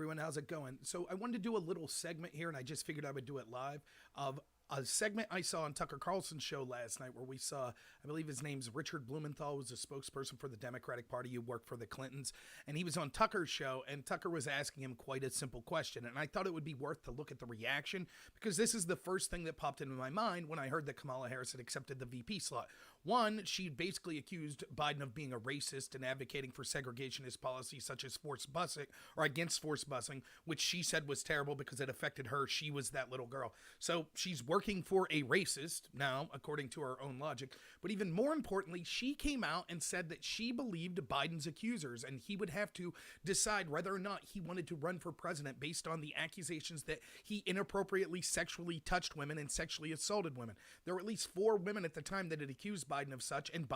everyone. How's it going? So I wanted to do a little segment here, and I just figured I would do it live, of a segment I saw on Tucker Carlson's show last night where we saw, I believe his name's Richard Blumenthal, was a spokesperson for the Democratic Party who worked for the Clintons, and he was on Tucker's show, and Tucker was asking him quite a simple question, and I thought it would be worth to look at the reaction, because this is the first thing that popped into my mind when I heard that Kamala Harris had accepted the VP slot. One, she basically accused Biden of being a racist and advocating for segregationist policies such as forced busing, or against forced busing, which she said was terrible because it affected her. She was that little girl. So she's working for a racist now, according to her own logic. But even more importantly, she came out and said that she believed Biden's accusers, and he would have to decide whether or not he wanted to run for president based on the accusations that he inappropriately sexually touched women and sexually assaulted women. There were at least 4 women at the time that had accused Biden of such, and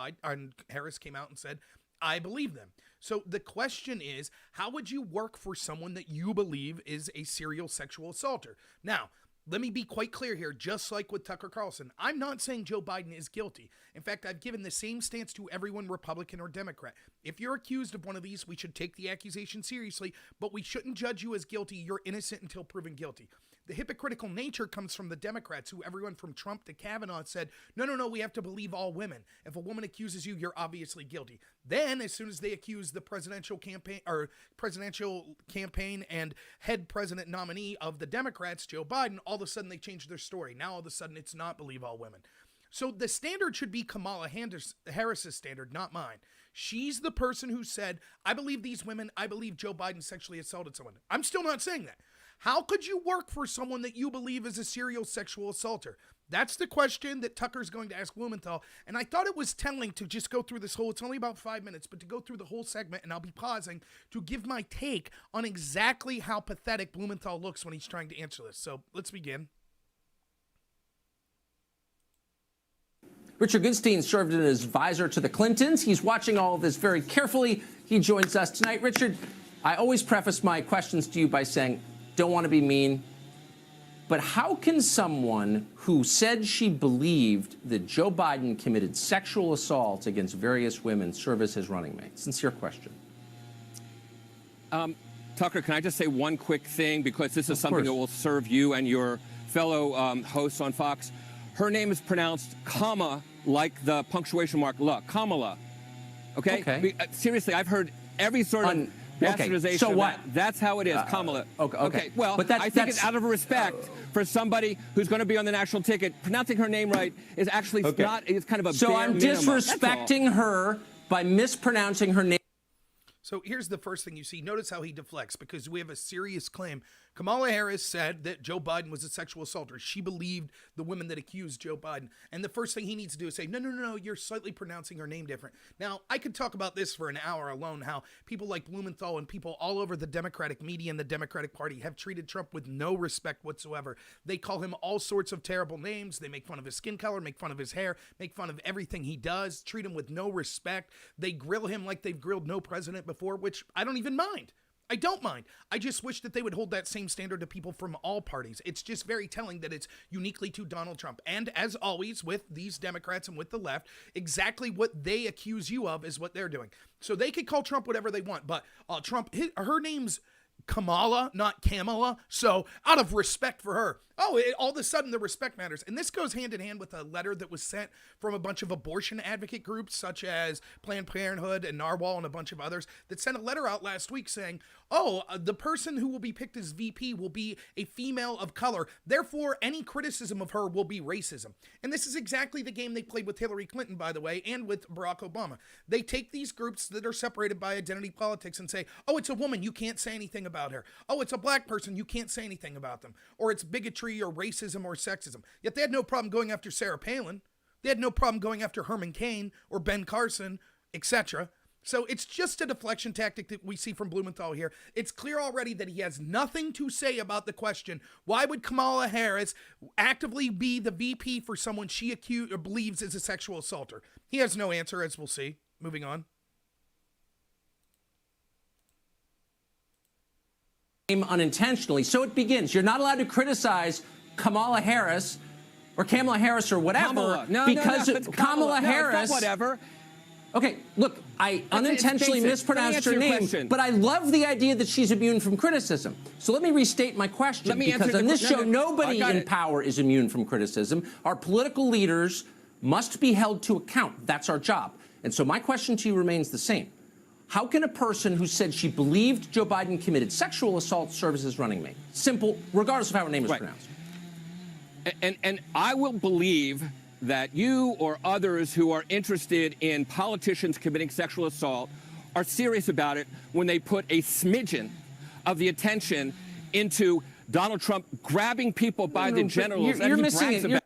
Harris came out and said, I believe them. So the question is, how would you work for someone that you believe is a serial sexual assaulter? Now, let me be quite clear here, just like with Tucker Carlson. I'm not saying Joe Biden is guilty. In fact, I've given the same stance to everyone, Republican or Democrat. If you're accused of one of these, we should take the accusation seriously, but we shouldn't judge you as guilty. You're innocent until proven guilty. The hypocritical nature comes from the Democrats, who everyone from Trump to Kavanaugh said, no, we have to believe all women. If a woman accuses you, you're obviously guilty. Then, as soon as they accuse the presidential campaign and head president nominee of the Democrats, Joe Biden, all of a sudden they changed their story. Now all of a sudden it's not believe all women. So the standard should be Kamala Harris's standard, not mine. She's the person who said, I believe these women, I believe Joe Biden sexually assaulted someone. I'm still not saying that. How could you work for someone that you believe is a serial sexual assaulter? That's the question that Tucker's going to ask Blumenthal. And I thought it was telling to just go through this whole, it's only about 5 minutes, but to go through the whole segment, and I'll be pausing to give my take on exactly how pathetic Blumenthal looks when he's trying to answer this. So let's begin. Richard Goodstein served as advisor to the Clintons. He's watching all of this very carefully. He joins us tonight. Richard, I always preface my questions to you by saying, don't want to be mean, but how can someone who said she believed that Joe Biden committed sexual assault against various women serve as his running mate? Sincere question. Tucker, can I just say one quick thing, because this is something that will serve you and your fellow hosts on Fox. Her name is pronounced comma, like the punctuation mark la, Kamala. Okay? Seriously, I've heard every sort of bastardization. So what? That's how it is, Kamala. Okay. Well, but I think it's out of respect for somebody who's going to be on the national ticket. Pronouncing her name right is actually not. It's kind of a so bare I'm minimum. disrespecting her by mispronouncing her name. So here's the first thing you see. Notice how he deflects, because we have a serious claim. Kamala Harris said that Joe Biden was a sexual assaulter. She believed the women that accused Joe Biden. And the first thing he needs to do is say, no, you're slightly pronouncing her name different. Now, I could talk about this for an hour alone, how people like Blumenthal and people all over the Democratic media and the Democratic Party have treated Trump with no respect whatsoever. They call him all sorts of terrible names. They make fun of his skin color, make fun of his hair, make fun of everything he does, treat him with no respect. They grill him like they've grilled no president before, which I don't even mind. I don't mind. I just wish that they would hold that same standard to people from all parties. It's just very telling that it's uniquely to Donald Trump. And as always, with these Democrats and with the left, exactly what they accuse you of is what they're doing. So they could call Trump whatever they want, but Trump, her name's Kamala, not Kamala. So out of respect for her, all of a sudden the respect matters. And this goes hand in hand with a letter that was sent from a bunch of abortion advocate groups such as Planned Parenthood and Narwhal and a bunch of others that sent a letter out last week saying, the person who will be picked as VP will be a female of color. Therefore, any criticism of her will be racism. And this is exactly the game they played with Hillary Clinton, by the way, and with Barack Obama. They take these groups that are separated by identity politics and say, it's a woman, you can't say anything about her. It's a black person, you can't say anything about them. Or it's bigotry or racism or sexism. Yet they had no problem going after Sarah Palin. They had no problem going after Herman Cain or Ben Carson, etc. So it's just a deflection tactic that we see from Blumenthal here. It's clear already that he has nothing to say about the question, why would Kamala Harris actively be the VP for someone she accused or believes is a sexual assaulter? He has no answer, as we'll see. Moving on. Unintentionally. So it begins. You're not allowed to criticize Kamala Harris or Kamala Harris or whatever Kamala. because Kamala Harris. Whatever. Okay, look, I unintentionally mispronounced her name, but I love the idea that she's immune from criticism. So let me restate my question, because on this show, nobody in power is immune from criticism. Our political leaders must be held to account. That's our job. And so my question to you remains the same. How can a person who said she believed Joe Biden committed sexual assault serve as his running mate? Simple, regardless of how her name is pronounced. And I will believe that you or others who are interested in politicians committing sexual assault are serious about it when they put a smidgen of the attention into Donald Trump grabbing people by the genitals. You're missing it.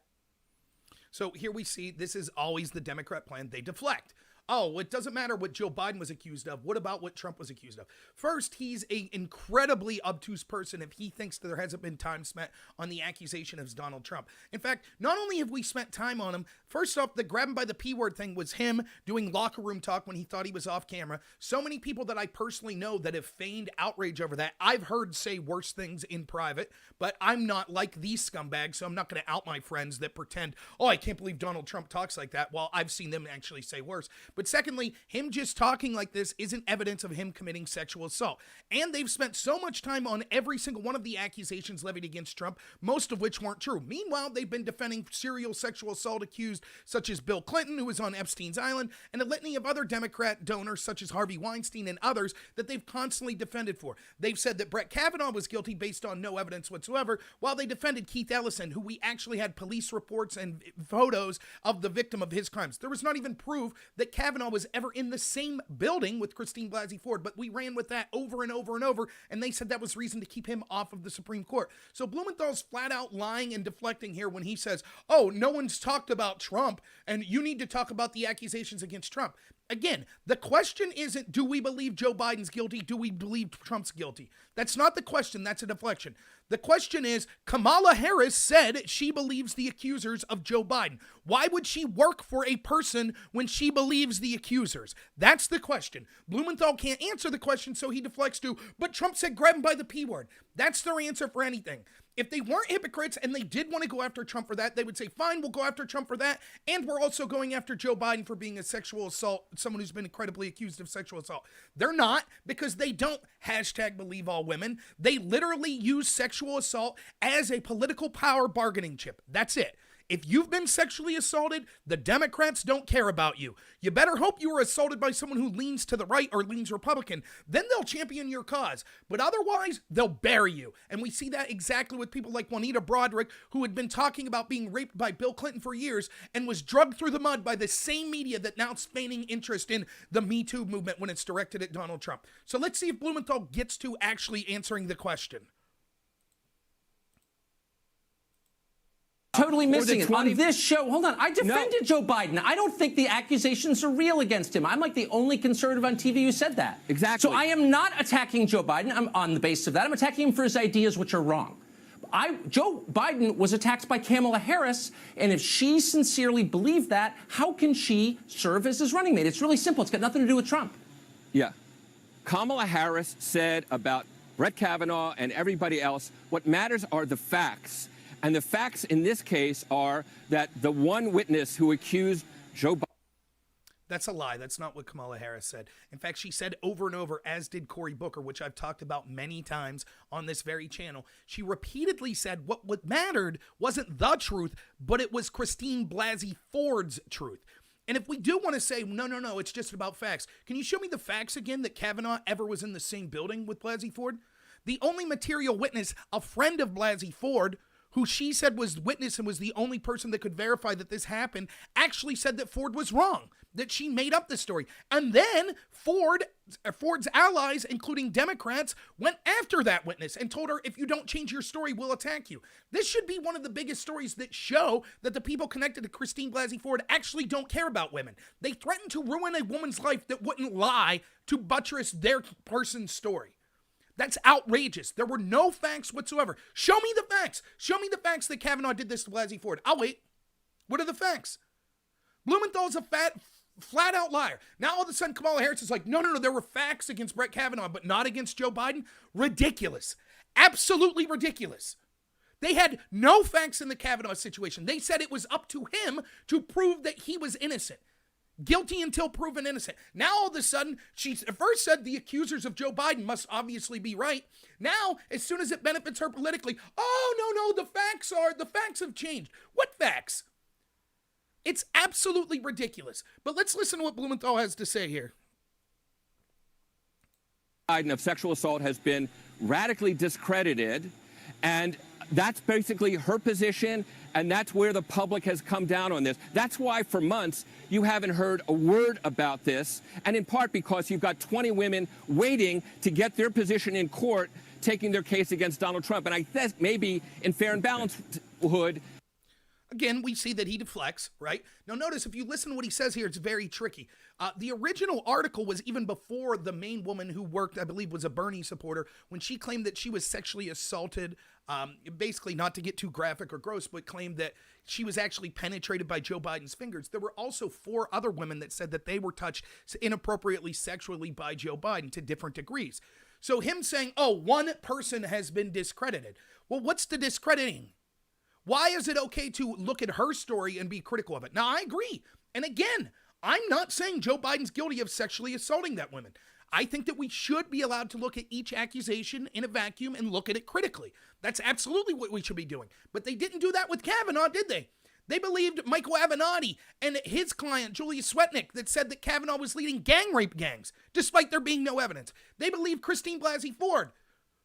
So here we see this is always the Democrat plan. They deflect. Oh, it doesn't matter what Joe Biden was accused of. What about what Trump was accused of? First, he's an incredibly obtuse person if he thinks that there hasn't been time spent on the accusation of Donald Trump. In fact, not only have we spent time on him, first off, the grab him by the P word thing was him doing locker room talk when he thought he was off camera. So many people that I personally know that have feigned outrage over that, I've heard say worse things in private, but I'm not like these scumbags, so I'm not going to out my friends that pretend, oh, I can't believe Donald Trump talks like that, while I've seen them actually say worse. But secondly, him just talking like this isn't evidence of him committing sexual assault. And they've spent so much time on every single one of the accusations levied against Trump, most of which weren't true. Meanwhile, they've been defending serial sexual assault accused, such as Bill Clinton, who was on Epstein's Island, and a litany of other Democrat donors, such as Harvey Weinstein and others, that they've constantly defended for. They've said that Brett Kavanaugh was guilty based on no evidence whatsoever, while they defended Keith Ellison, who we actually had police reports and photos of the victim of his crimes. There was not even proof that Kavanaugh was ever in the same building with Christine Blasey Ford, but we ran with that over and over and over, and they said that was reason to keep him off of the Supreme Court. So Blumenthal's flat out lying and deflecting here when he says, oh, no one's talked about Trump, and you need to talk about the accusations against Trump. Again, the question isn't, do we believe Joe Biden's guilty? Do we believe Trump's guilty? That's not the question. That's a deflection. The question is, Kamala Harris said she believes the accusers of Joe Biden. Why would she work for a person when she believes the accusers? That's the question. Blumenthal can't answer the question, so he deflects to, but Trump said grab him by the P word. That's their answer for anything. If they weren't hypocrites and they did want to go after Trump for that, they would say, fine, we'll go after Trump for that. And we're also going after Joe Biden for being a sexual assault, someone who's been incredibly accused of sexual assault. They're not, because they don't #believe all women. They literally use sexual assault as a political power bargaining chip. That's it. If you've been sexually assaulted, the Democrats don't care about you. You better hope you were assaulted by someone who leans to the right or leans Republican. Then they'll champion your cause. But otherwise, they'll bury you. And we see that exactly with people like Juanita Broaddrick, who had been talking about being raped by Bill Clinton for years and was drugged through the mud by the same media that now is feigning interest in the Me Too movement when it's directed at Donald Trump. So let's see if Blumenthal gets to actually answering the question. Totally missing it. On this show, hold on, I defended Joe Biden. I don't think the accusations are real against him. I'm like the only conservative on TV who said that. Exactly. So I am not attacking Joe Biden. I'm on the basis of that. I'm attacking him for his ideas, which are wrong. Joe Biden was attacked by Kamala Harris, and if she sincerely believed that, how can she serve as his running mate? It's really simple. It's got nothing to do with Trump. Yeah. Kamala Harris said about Brett Kavanaugh and everybody else, what matters are the facts. And the facts in this case are that the one witness who accused Joe Biden. That's a lie. That's not what Kamala Harris said. In fact, she said over and over, as did Cory Booker, which I've talked about many times on this very channel. She repeatedly said what mattered wasn't the truth, but it was Christine Blasey Ford's truth. And if we do want to say, no, it's just about facts, can you show me the facts again that Kavanaugh ever was in the same building with Blasey Ford? The only material witness, a friend of Blasey Ford, who she said was witness and was the only person that could verify that this happened, actually said that Ford was wrong, that she made up this story. And then Ford's allies, including Democrats, went after that witness and told her, if you don't change your story, we'll attack you. This should be one of the biggest stories that show that the people connected to Christine Blasey Ford actually don't care about women. They threatened to ruin a woman's life that wouldn't lie to buttress their person's story. That's outrageous. There were no facts whatsoever. Show me the facts. Show me the facts that Kavanaugh did this to Blasey Ford. I'll wait. What are the facts? Blumenthal's a flat out liar. Now all of a sudden Kamala Harris is like, no, there were facts against Brett Kavanaugh, but not against Joe Biden. Ridiculous. Absolutely ridiculous. They had no facts in the Kavanaugh situation. They said it was up to him to prove that he was innocent. Guilty until proven innocent. Now all of a sudden, she first said the accusers of Joe Biden must obviously be right. Now, as soon as it benefits her politically, oh, no, the facts have changed. What facts? It's absolutely ridiculous. But let's listen to what Blumenthal has to say here. Biden of sexual assault has been radically discredited, and that's basically her position, and that's where the public has come down on this. That's why for months you haven't heard a word about this, and in part because you've got 20 women waiting to get their position in court, taking their case against Donald Trump. And I think maybe in fair and balanced hood. Again, we see that he deflects, right? Now, notice if you listen to what he says here, it's very tricky. The original article was even before the main woman who worked, I believe, was a Bernie supporter, when she claimed that she was sexually assaulted, basically not to get too graphic or gross, but claimed that she was actually penetrated by Joe Biden's fingers. There were also 4 other women that said that they were touched inappropriately sexually by Joe Biden to different degrees. So him saying, oh, one person has been discredited. Well, what's the discrediting? Why is it okay to look at her story and be critical of it? Now, I agree. And again, I'm not saying Joe Biden's guilty of sexually assaulting that woman. I think that we should be allowed to look at each accusation in a vacuum and look at it critically. That's absolutely what we should be doing. But they didn't do that with Kavanaugh, did they? They believed Michael Avenatti and his client, Julia Swetnick, that said that Kavanaugh was leading gang rape gangs, despite there being no evidence. They believed Christine Blasey Ford,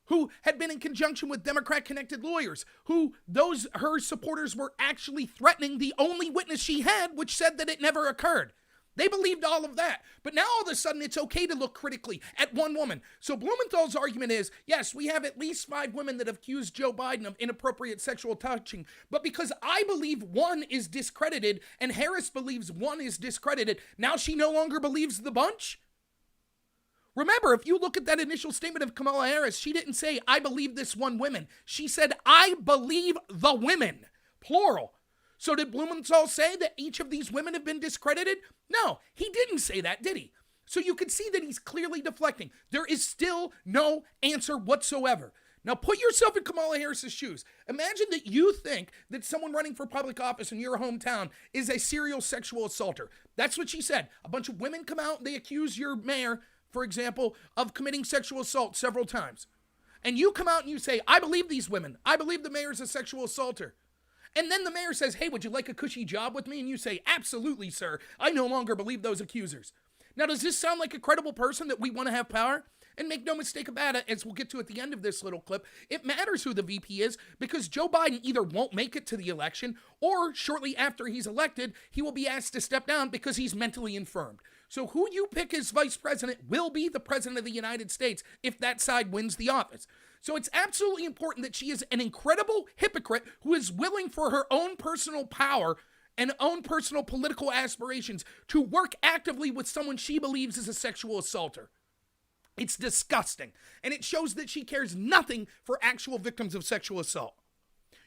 who had been in conjunction with Democrat-connected lawyers, her supporters were actually threatening the only witness she had, which said that it never occurred. They believed all of that. But now all of a sudden it's okay to look critically at one woman. So Blumenthal's argument is, yes, we have at least 5 women that have accused Joe Biden of inappropriate sexual touching, but because I believe one is discredited and Harris believes one is discredited, now she no longer believes the bunch? Remember, if you look at that initial statement of Kamala Harris, she didn't say, I believe this one woman. She said, I believe the women, plural. So did Blumenthal say that each of these women have been discredited? No, he didn't say that, did he? So you can see that he's clearly deflecting. There is still no answer whatsoever. Now put yourself in Kamala Harris's shoes. Imagine that you think that someone running for public office in your hometown is a serial sexual assaulter. That's what she said. A bunch of women come out, they accuse your mayor, for example, of committing sexual assault several times. And you come out and you say, I believe these women. I believe the mayor's a sexual assaulter. And then the mayor says, hey, would you like a cushy job with me? And you say, absolutely, sir. I no longer believe those accusers. Now, does this sound like a credible person that we want to have power? And make no mistake about it, as we'll get to at the end of this little clip, it matters who the VP is because Joe Biden either won't make it to the election or shortly after he's elected, he will be asked to step down because he's mentally infirmed. So who you pick as vice president will be the president of the United States if that side wins the office. So it's absolutely important that she is an incredible hypocrite who is willing for her own personal power and own personal political aspirations to work actively with someone she believes is a sexual assaulter. It's disgusting, and it shows that she cares nothing for actual victims of sexual assault.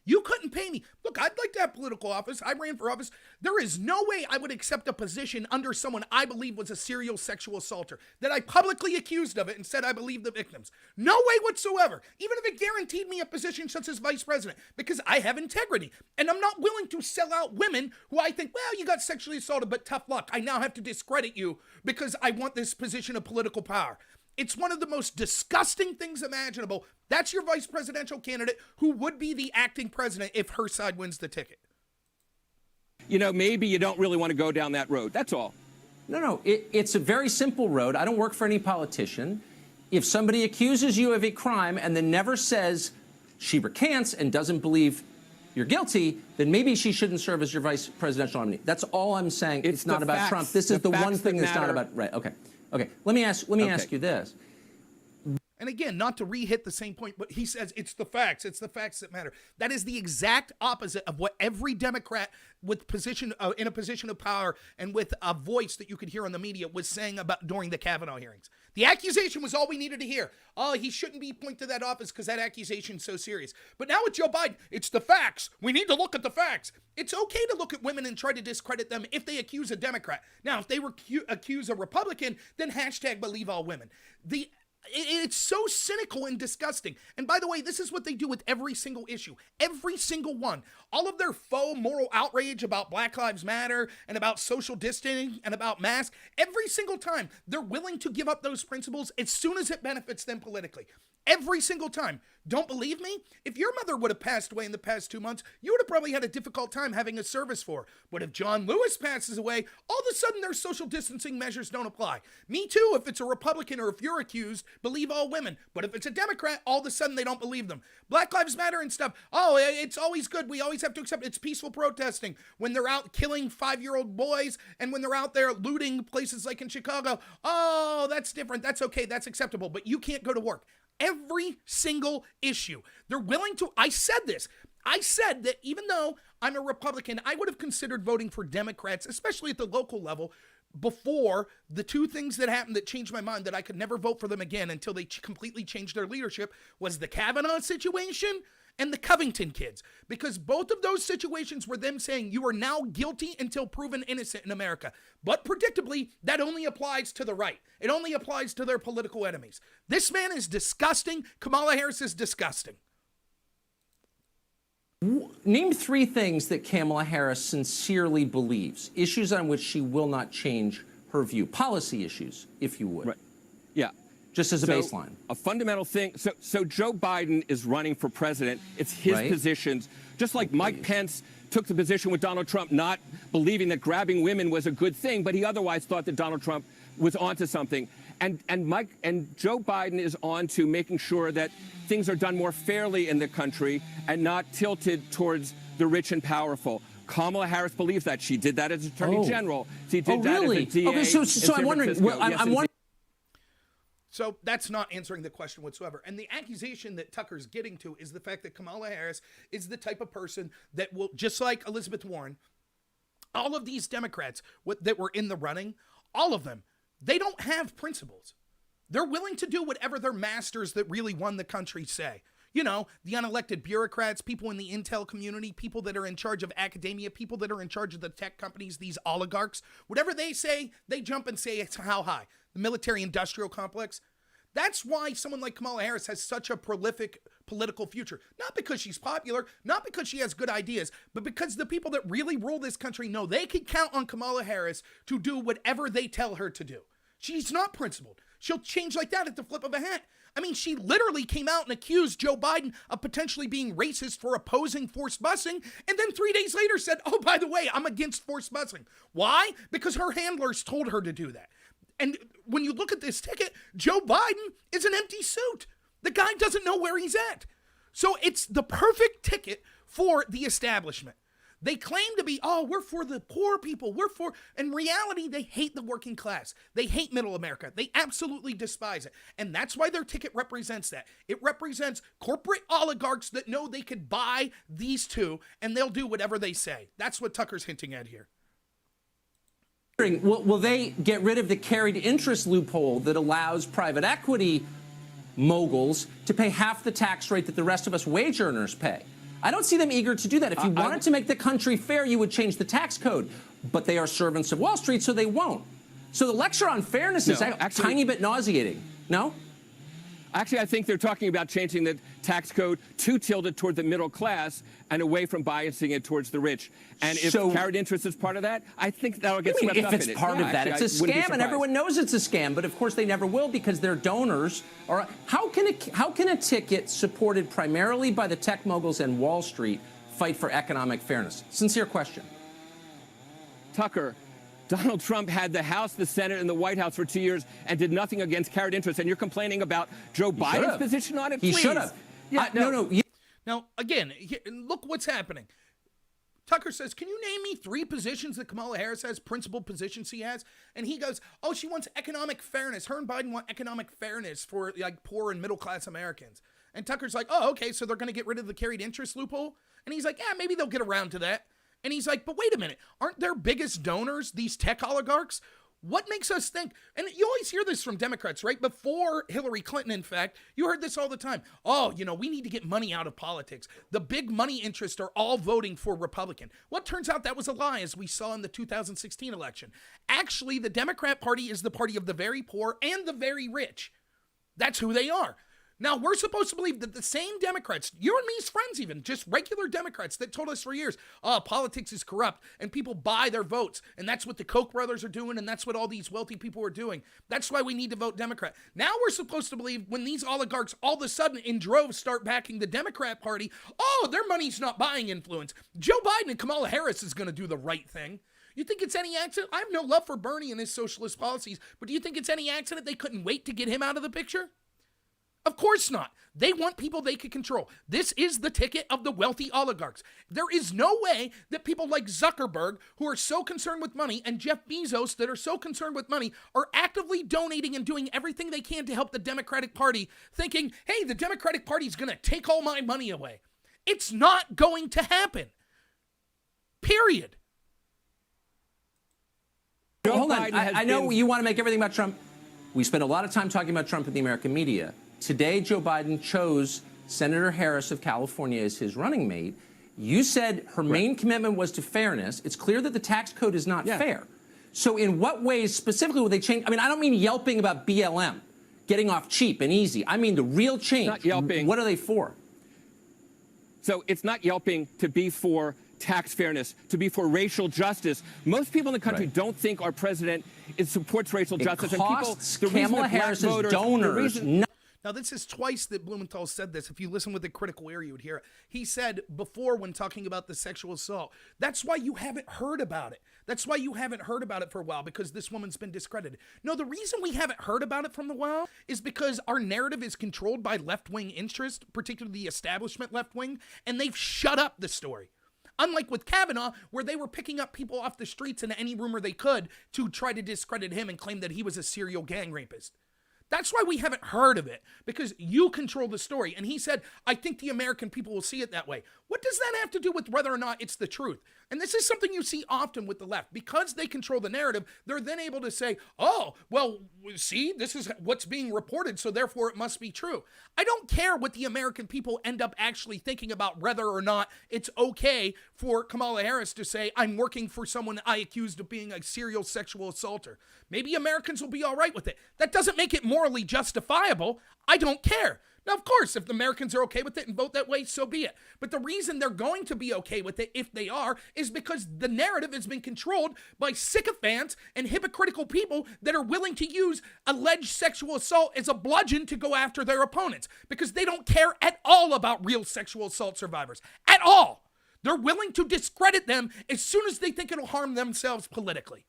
You couldn't pay me. Look, I'd like to have political office. I ran for office. There is no way I would accept a position under someone I believe was a serial sexual assaulter, that I publicly accused of it and said I believe the victims. No way whatsoever, even if it guaranteed me a position such as vice president, because I have integrity, and I'm not willing to sell out women who I think, well, you got sexually assaulted, but tough luck. I now have to discredit you because I want this position of political power. It's one of the most disgusting things imaginable. That's your vice presidential candidate who would be the acting president if her side wins the ticket. You know, maybe you don't really want to go down that road. That's all. No, it's a very simple road. I don't work for any politician. If somebody accuses you of a crime and then never says she recants and doesn't believe you're guilty, then maybe she shouldn't serve as your vice presidential nominee. That's all I'm saying. It's not about Trump. This is the one thing that's not about. Right. Okay. Let me ask you this. And again, not to re-hit the same point, but he says it's the facts. It's the facts that matter. That is the exact opposite of what every Democrat with position in a position of power and with a voice that you could hear on the media was saying about during the Kavanaugh hearings. The accusation was all we needed to hear. Oh, he shouldn't be appointed to that office because that accusation's so serious. But now with Joe Biden, it's the facts. We need to look at the facts. It's okay to look at women and try to discredit them if they accuse a Democrat. Now, if they accuse a Republican, then hashtag believe all women. It's so cynical and disgusting. And by the way, this is what they do with every single issue. Every single one. All of their faux moral outrage about Black Lives Matter and about social distancing and about masks, every single time they're willing to give up those principles as soon as it benefits them politically. Every single time. Don't believe me? If your mother would have passed away in the past 2 months, you would have probably had a difficult time having a service for her. But if John Lewis passes away, all of a sudden their social distancing measures don't apply. Me too, if it's a Republican or if you're accused, believe all women. But if it's a Democrat, all of a sudden they don't believe them. Black Lives Matter and stuff. Oh, it's always good. We always have to accept it's peaceful protesting. When they're out killing 5-year-old boys and when they're out there looting places like in Chicago, oh, that's different. That's okay. That's acceptable. But you can't go to work. Every single issue. They're willing to, I said this. I said that even though I'm a Republican, I would have considered voting for Democrats, especially at the local level, before the two things that happened that changed my mind that I could never vote for them again until they completely changed their leadership was the Kavanaugh situation and the Covington kids. Because both of those situations were them saying you are now guilty until proven innocent in America. But predictably, that only applies to the right. It only applies to their political enemies. This man is disgusting. Kamala Harris is disgusting. Name 3 things that Kamala Harris sincerely believes, issues on which she will not change her view, policy issues, if you would. Right. Yeah. Just as a baseline. A fundamental thing. So Joe Biden is running for president. It's his positions. Just like Mike Pence took the position with Donald Trump, not believing that grabbing women was a good thing, but he otherwise thought that Donald Trump was onto something. And Joe Biden is on to making sure that things are done more fairly in the country and not tilted towards the rich and powerful. Kamala Harris believes that. She did that as Attorney General. She did that as a DA. Okay, so I'm wondering. Well, I'm wondering. So that's not answering the question whatsoever. And the accusation that Tucker's getting to is the fact that Kamala Harris is the type of person that will, just like Elizabeth Warren, all of these Democrats that were in the running, all of them, they don't have principles. They're willing to do whatever their masters that really won the country say. You know, the unelected bureaucrats, people in the intel community, people that are in charge of academia, people that are in charge of the tech companies, these oligarchs, whatever they say, they jump and say it's how high. The military-industrial complex. That's why someone like Kamala Harris has such a prolific political future. Not because she's popular, not because she has good ideas, but because the people that really rule this country know they can count on Kamala Harris to do whatever they tell her to do. She's not principled. She'll change like that at the flip of a hat. I mean, she literally came out and accused Joe Biden of potentially being racist for opposing forced busing, and then 3 days later said, oh, by the way, I'm against forced busing. Why? Because her handlers told her to do that. And when you look at this ticket, Joe Biden is an empty suit. The guy doesn't know where he's at. So it's the perfect ticket for the establishment. They claim to be, oh, we're for the poor people. In reality, they hate the working class. They hate middle America. They absolutely despise it. And that's why their ticket represents that. It represents corporate oligarchs that know they could buy these two and they'll do whatever they say. That's what Tucker's hinting at here. Will they get rid of the carried interest loophole that allows private equity moguls to pay half the tax rate that the rest of us wage earners pay? I don't see them eager to do that. If you wanted to make the country fair, you would change the tax code. But they are servants of Wall Street, so they won't. So the lecture on fairness is a tiny bit nauseating. No? Actually, I think they're talking about changing the tax code to tilt it toward the middle class and away from biasing it towards the rich. And if carried interest is part of that, I think that'll get swept up in it. If it's part of that, it's a scam, and everyone knows it's a scam. But of course, they never will because their donors are. How can a ticket supported primarily by the tech moguls and Wall Street fight for economic fairness? Sincere question. Tucker, Donald Trump had the House, the Senate, and the White House for 2 years and did nothing against carried interest. And you're complaining about Joe Biden's position on it? He should have. Yeah, no. Now, again, look what's happening. Tucker says, can you name me 3 positions that Kamala Harris has, principal positions she has? And he goes, oh, she wants economic fairness. Her and Biden want economic fairness for like poor and middle class Americans. And Tucker's like, oh, okay, so they're going to get rid of the carried interest loophole? And he's like, yeah, maybe they'll get around to that. And he's like, but wait a minute, aren't their biggest donors these tech oligarchs? What makes us think, and you always hear this from Democrats, right? Before Hillary Clinton, in fact, you heard this all the time. Oh, we need to get money out of politics. The big money interests are all voting for Republican. Well, it turns out that was a lie, as we saw in the 2016 election. Actually, the Democrat Party is the party of the very poor and the very rich. That's who they are. Now, we're supposed to believe that the same Democrats, you and me's friends even, just regular Democrats that told us for years, politics is corrupt and people buy their votes. And that's what the Koch brothers are doing. And that's what all these wealthy people are doing. That's why we need to vote Democrat. Now we're supposed to believe when these oligarchs all of a sudden in droves start backing the Democrat Party, their money's not buying influence. Joe Biden and Kamala Harris is going to do the right thing. You think it's any accident? I have no love for Bernie and his socialist policies, but do you think it's any accident they couldn't wait to get him out of the picture? Of course not. They want people they can control. This is the ticket of the wealthy oligarchs. There is no way that people like Zuckerberg, who are so concerned with money, and Jeff Bezos, that are so concerned with money, are actively donating and doing everything they can to help the Democratic Party, thinking, hey, the Democratic Party is going to take all my money away. It's not going to happen. Period. Hold on. I know you want to make everything about Trump. We spent a lot of time talking about Trump in the American media. Today, Joe Biden chose Senator Harris of California as his running mate. You said her main commitment was to fairness. It's clear that the tax code is not fair. So in what ways specifically will they change? I mean, I don't mean yelping about BLM, getting off cheap and easy. I mean the real change. Not yelping. What are they for? So it's not yelping to be for tax fairness, to be for racial justice. Most people in the country don't think our president supports racial justice. It costs Kamala Harris's donors. Now, this is twice that Blumenthal said this. If you listen with a critical ear, you would hear it. He said before when talking about the sexual assault, that's why you haven't heard about it. That's why you haven't heard about it for a while, because this woman's been discredited. No, the reason we haven't heard about it from a while is because our narrative is controlled by left-wing interest, particularly the establishment left-wing, and they've shut up the story. Unlike with Kavanaugh, where they were picking up people off the streets in any rumor they could to try to discredit him and claim that he was a serial gang rapist. That's why we haven't heard of it, because you control the story. And he said, I think the American people will see it that way. What does that have to do with whether or not it's the truth? And this is something you see often with the left. Because they control the narrative, they're then able to say, oh, well, see, this is what's being reported, so therefore it must be true. I don't care what the American people end up actually thinking about whether or not it's okay for Kamala Harris to say, I'm working for someone I accused of being a serial sexual assaulter. Maybe Americans will be all right with it. That doesn't make it morally justifiable. I don't care. Now, of course, if the Americans are okay with it and vote that way, so be it. But the reason they're going to be okay with it, if they are, is because the narrative has been controlled by sycophants and hypocritical people that are willing to use alleged sexual assault as a bludgeon to go after their opponents, because they don't care at all about real sexual assault survivors. At all. They're willing to discredit them as soon as they think it'll harm themselves politically.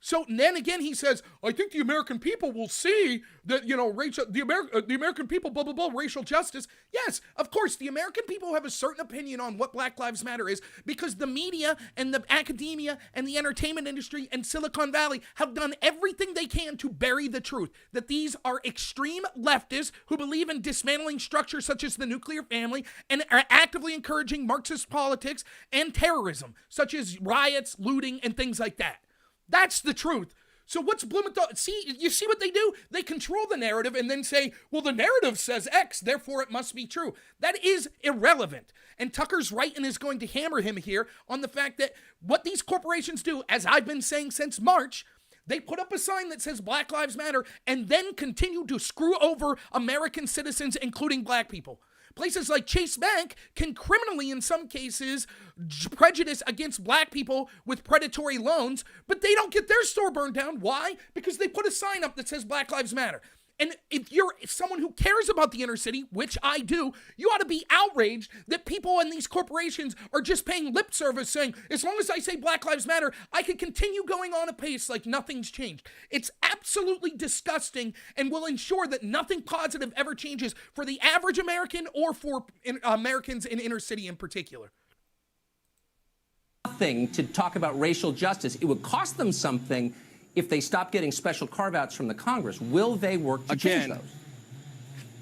So then again, he says, I think the American people will see that, the American people, blah, blah, blah, racial justice. Yes, of course, the American people have a certain opinion on what Black Lives Matter is, because the media and the academia and the entertainment industry and Silicon Valley have done everything they can to bury the truth, that these are extreme leftists who believe in dismantling structures such as the nuclear family and are actively encouraging Marxist politics and terrorism, such as riots, looting, and things like that. That's the truth. So what's Blumenthal? See, you see what they do? They control the narrative and then say, well, the narrative says X, therefore it must be true. That is irrelevant. And Tucker's right and is going to hammer him here on the fact that what these corporations do, as I've been saying since March, they put up a sign that says Black Lives Matter and then continue to screw over American citizens, including black people. Places like Chase Bank can criminally, in some cases, prejudice against black people with predatory loans, but they don't get their store burned down. Why? Because they put a sign up that says Black Lives Matter. And if you're someone who cares about the inner city, which I do, you ought to be outraged that people in these corporations are just paying lip service saying, as long as I say Black Lives Matter, I can continue going on apace like nothing's changed. It's absolutely disgusting and will ensure that nothing positive ever changes for the average American or for Americans in inner city in particular. Nothing to talk about racial justice. It would cost them something if they stop getting special carve-outs from the Congress. Will they work to change those?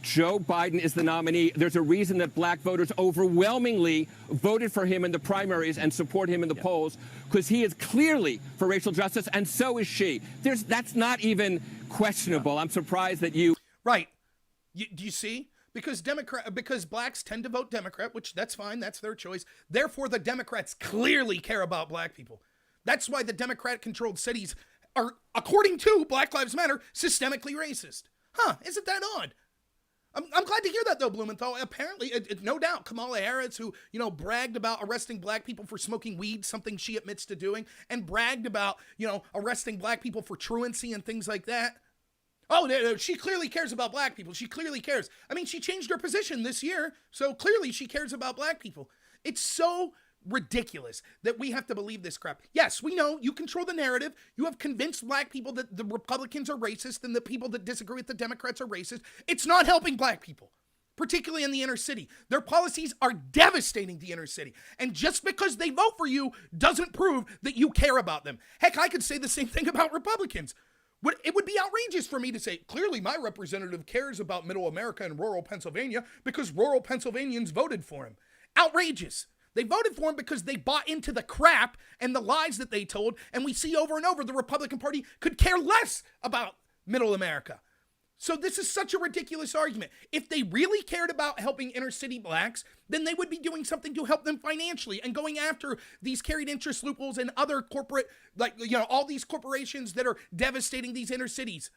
Joe Biden is the nominee. There's a reason that black voters overwhelmingly voted for him in the primaries and support him in the polls, because he is clearly for racial justice, and so is she. That's not even questionable. I'm surprised that you... Right. Do you see? Because blacks tend to vote Democrat, which that's fine. That's their choice. Therefore, the Democrats clearly care about black people. That's why the Democrat-controlled cities are, according to Black Lives Matter, systemically racist. Huh, isn't that odd? I'm glad to hear that, though, Blumenthal. Apparently, no doubt, Kamala Harris, who, bragged about arresting black people for smoking weed, something she admits to doing, and bragged about, arresting black people for truancy and things like that. Oh, no, she clearly cares about black people. She clearly cares. I mean, she changed her position this year, so clearly she cares about black people. It's so ridiculous that we have to believe this crap. Yes, we know you control the narrative. You have convinced black people that the Republicans are racist and the people that disagree with the Democrats are racist. It's not helping black people, particularly in the inner city. Their policies are devastating the inner city. And just because they vote for you doesn't prove that you care about them. Heck, I could say the same thing about Republicans. It would be outrageous for me to say, clearly my representative cares about middle America and rural Pennsylvania because rural Pennsylvanians voted for him. Outrageous. They voted for him because they bought into the crap and the lies that they told, and we see over and over the Republican Party could care less about middle America. So this is such a ridiculous argument. If they really cared about helping inner city blacks, then they would be doing something to help them financially and going after these carried interest loopholes and other corporate, all these corporations that are devastating these inner cities.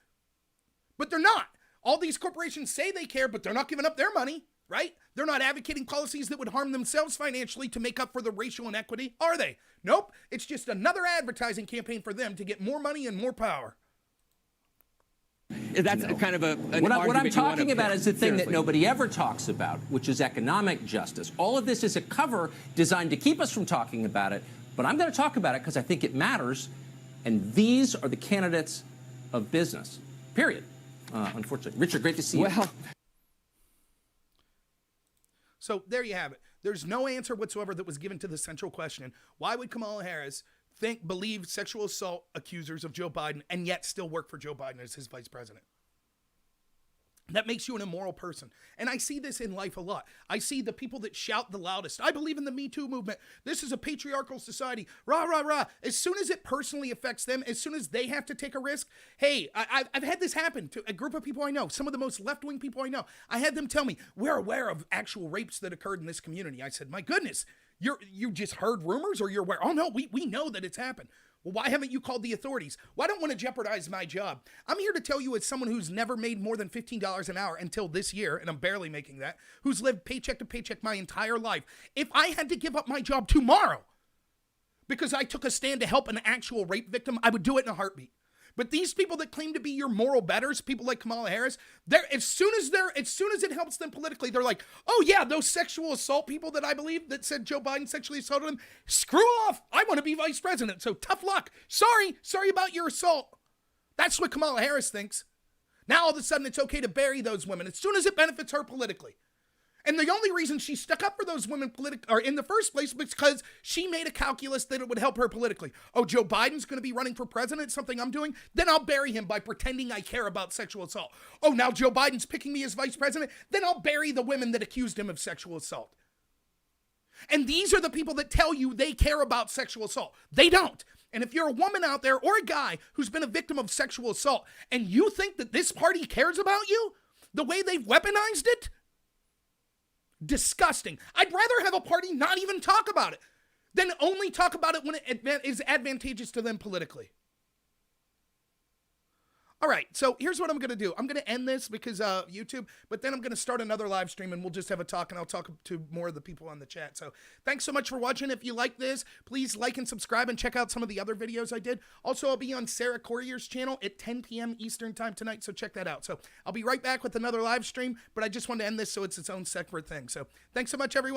But they're not. All these corporations say they care, but they're not giving up their money, right? They're not advocating policies that would harm themselves financially to make up for the racial inequity, are they? Nope. It's just another advertising campaign for them to get more money and more power. That's kind of what I'm talking about is the thing that nobody ever talks about, which is economic justice. All of this is a cover designed to keep us from talking about it, but I'm going to talk about it because I think it matters, and these are the candidates of business, period, unfortunately. Richard, great to see you. So there you have it. There's no answer whatsoever that was given to the central question. Why would Kamala Harris believe sexual assault accusers of Joe Biden and yet still work for Joe Biden as his vice president? That makes you an immoral person. And I see this in life a lot. I see the people that shout the loudest. I believe in the Me Too movement. This is a patriarchal society. Rah, rah, rah. As soon as it personally affects them, as soon as they have to take a risk, hey, I've had this happen to a group of people I know, some of the most left-wing people I know. I had them tell me, we're aware of actual rapes that occurred in this community. I said, my goodness, you just heard rumors or you're aware? Oh, no, we know that it's happened. Well, why haven't you called the authorities? Well, I don't want to jeopardize my job. I'm here to tell you as someone who's never made more than $15 an hour until this year, and I'm barely making that, who's lived paycheck to paycheck my entire life. If I had to give up my job tomorrow because I took a stand to help an actual rape victim, I would do it in a heartbeat. But these people that claim to be your moral betters, people like Kamala Harris, as soon as it helps them politically, they're like, oh yeah, those sexual assault people that I believe that said Joe Biden sexually assaulted them, screw off. I want to be vice president. So tough luck. Sorry about your assault. That's what Kamala Harris thinks. Now all of a sudden it's okay to bury those women as soon as it benefits her politically. And the only reason she stuck up for those women in the first place was because she made a calculus that it would help her politically. Oh, Joe Biden's going to be running for president, something I'm doing? Then I'll bury him by pretending I care about sexual assault. Oh, now Joe Biden's picking me as vice president? Then I'll bury the women that accused him of sexual assault. And these are the people that tell you they care about sexual assault. They don't. And if you're a woman out there or a guy who's been a victim of sexual assault and you think that this party cares about you, the way they've weaponized it, disgusting. I'd rather have a party not even talk about it than only talk about it when it is advantageous to them politically. All right, so here's what I'm going to do. I'm going to end this because YouTube, but then I'm going to start another live stream and we'll just have a talk and I'll talk to more of the people on the chat. So thanks so much for watching. If you like this, please like and subscribe and check out some of the other videos I did. Also, I'll be on Sarah Corrier's channel at 10 p.m. Eastern time tonight, so check that out. So I'll be right back with another live stream, but I just wanted to end this so it's its own separate thing. So thanks so much, everyone.